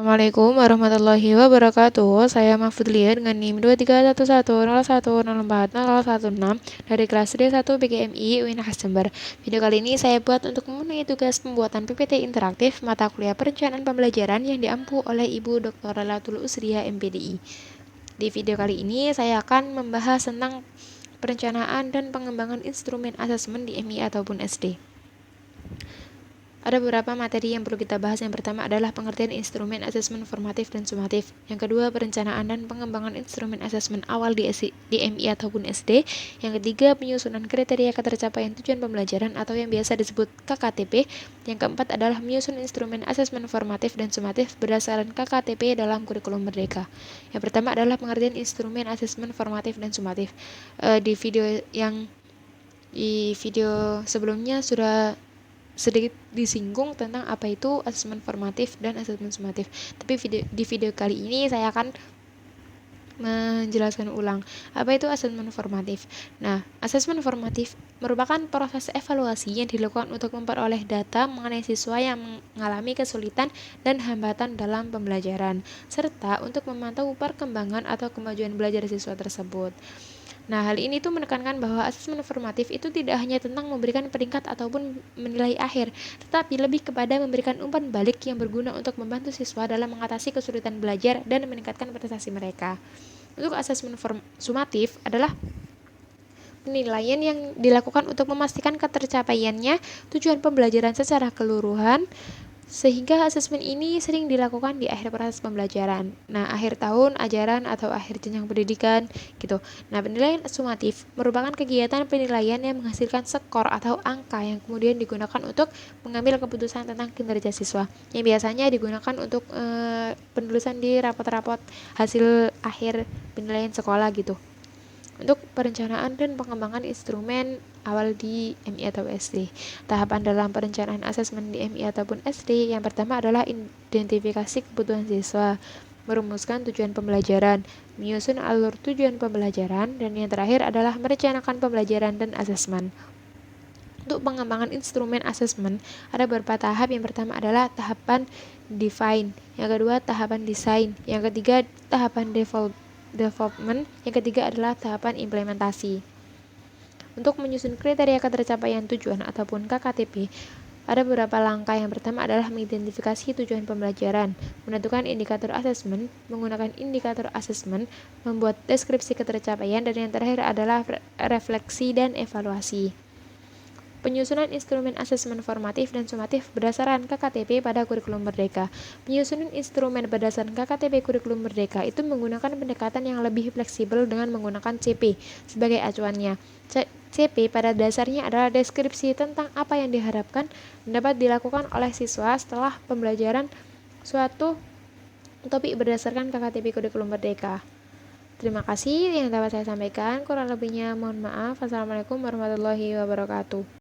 Assalamualaikum warahmatullahi wabarakatuh. Saya Mahfudlia dengan NIM 23110104016 dari kelas D1 PGMI UINAS Jember. Video kali ini saya buat untuk memenuhi tugas pembuatan PPT interaktif mata kuliah perencanaan pembelajaran yang diampu oleh Ibu Dr. Lailatul Usriya MPDI. Di video kali ini saya akan membahas tentang perencanaan dan pengembangan instrumen asesmen di MI ataupun SD. Ada beberapa materi yang perlu kita bahas. Yang pertama adalah pengertian instrumen asesmen formatif dan sumatif. Yang kedua, perencanaan dan pengembangan instrumen asesmen awal di MI ataupun SD. Yang ketiga, penyusunan kriteria ketercapaian tujuan pembelajaran atau yang biasa disebut KKTP. Yang keempat adalah menyusun instrumen asesmen formatif dan sumatif berdasarkan KKTP dalam kurikulum merdeka. Yang pertama adalah pengertian instrumen asesmen formatif dan sumatif. Di video sebelumnya sudah sedikit disinggung tentang apa itu asesmen formatif dan asesmen sumatif. Tapi di video kali ini saya akan menjelaskan ulang apa itu asesmen formatif. Nah, asesmen formatif merupakan proses evaluasi yang dilakukan untuk memperoleh data mengenai siswa yang mengalami kesulitan dan hambatan dalam pembelajaran, serta untuk memantau perkembangan atau kemajuan belajar siswa tersebut. Nah, hal ini tuh menekankan bahwa asesmen formatif itu tidak hanya tentang memberikan peringkat ataupun menilai akhir, tetapi lebih kepada memberikan umpan balik yang berguna untuk membantu siswa dalam mengatasi kesulitan belajar dan meningkatkan prestasi mereka. Untuk asesmen sumatif adalah penilaian yang dilakukan untuk memastikan ketercapaiannya tujuan pembelajaran secara keseluruhan, sehingga asesmen ini sering dilakukan di akhir proses pembelajaran. Nah, akhir tahun ajaran atau akhir jenjang pendidikan gitu. Nah, penilaian sumatif merupakan kegiatan penilaian yang menghasilkan skor atau angka yang kemudian digunakan untuk mengambil keputusan tentang kinerja siswa, yang biasanya digunakan untuk penulisan di rapot-rapot hasil akhir penilaian sekolah gitu. Untuk perencanaan dan pengembangan instrumen awal di MI atau SD. Tahapan dalam perencanaan asesmen di MI ataupun SD yang pertama adalah identifikasi kebutuhan siswa, merumuskan tujuan pembelajaran, menyusun alur tujuan pembelajaran, dan yang terakhir adalah merencanakan pembelajaran dan asesmen. Untuk pengembangan instrumen asesmen ada beberapa tahap. Yang pertama adalah tahapan define, yang kedua tahapan design, yang ketiga tahapan development, yang ketiga adalah tahapan implementasi. Untuk menyusun kriteria ketercapaian tujuan ataupun KKTP, ada beberapa langkah. Yang pertama adalah mengidentifikasi tujuan pembelajaran, menentukan indikator asesmen, menggunakan indikator asesmen, membuat deskripsi ketercapaian, dan yang terakhir adalah refleksi dan evaluasi. Penyusunan instrumen asesmen formatif dan sumatif berdasarkan KKTP pada kurikulum merdeka. Penyusunan instrumen berdasarkan KKTP kurikulum merdeka itu menggunakan pendekatan yang lebih fleksibel dengan menggunakan CP sebagai acuannya. CP pada dasarnya adalah deskripsi tentang apa yang diharapkan dan dapat dilakukan oleh siswa setelah pembelajaran suatu topik berdasarkan KKTP kurikulum merdeka. Terima kasih yang dapat saya sampaikan. Kurang lebihnya mohon maaf. Wassalamualaikum warahmatullahi wabarakatuh.